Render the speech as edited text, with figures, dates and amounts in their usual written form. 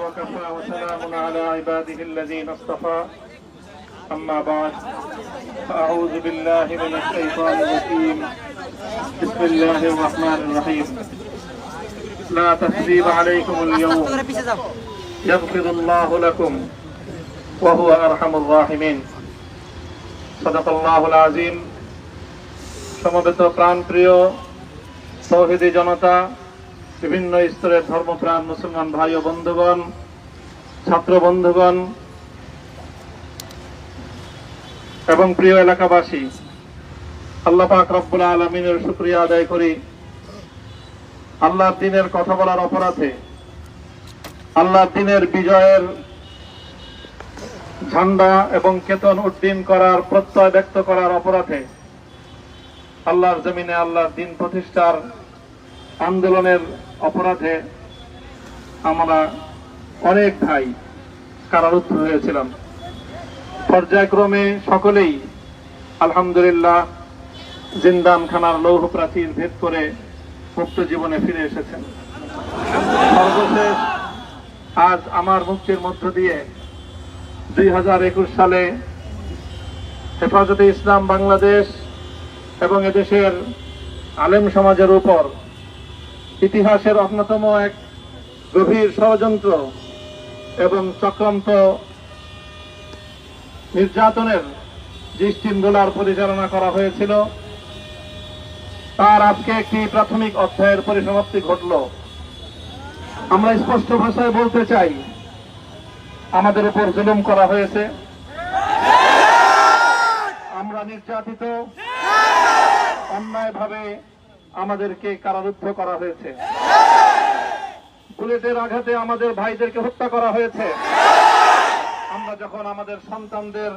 وكفى وسلام على عباده الذين اصطفى أما بعد فأعوذ بالله من الشيطان الرجيم بسم الله الرحمن الرحيم لا تثريب عليكم اليوم يغفر الله لكم وهو أرحم الراحمين صدق الله العظيم সমবেত প্রাণপ্রিয় তৌহিদি জনতা, বিভিন্ন স্তরের ধর্মপ্রাণ মুসলমান ভাই ও বন্ধুগণ, ছাত্র বন্ধুগণ এবং প্রিয় এলাকাবাসী, আল্লাহ পাক রব্বুল আলামিনের শুকরিয়া আদায় করি। আল্লাহর দ্বীনের কথা বলার অপরাধে, আল্লাহর দ্বীনের বিজয়ের ঝান্ডা এবং কেতন উড্ডীন করার প্রত্যয় ব্যক্ত করার অপরাধে, আল্লাহর জমিনে আল্লাহর দ্বীন প্রতিষ্ঠার আন্দোলনের অপরাধে আমরা অনেক ভাই কারারুদ্ধ হয়েছিলাম। পর্যায়ক্রমে সকলেই আলহামদুলিল্লাহ জিন্দানখানার লৌহ প্রাচীর ভেদ করে মুক্ত জীবনে ফিরে এসেছেন। সর্বশেষ আজ আমার মুক্তির মধ্য দিয়ে 2021 সালে হেফাজতে ইসলাম বাংলাদেশ এবং এদেশের আলেম সমাজের উপর ইতিহাসের অন্যতম এক গভীর ষড়যন্ত্র এবং চক্রান্ত নির্যাতনের যে শৃঙ্খলার পরিচালনা করা হয়েছিল, তার আজকে একটি প্রাথমিক অধ্যায়ের পরিসমাপ্তি ঘটল। আমরা স্পষ্ট ভাষায় বলতে চাই, আমাদের উপর জুলুম করা হয়েছে, আমরা নির্যাতিত, অন্যায়ভাবে আমাদেরকে কারারুদ্ধ করা হয়েছে, বুলেটের আঘাতে আমাদের ভাইদেরকে হত্যা করা হয়েছে। আমরা যখন আমাদের সন্তানদের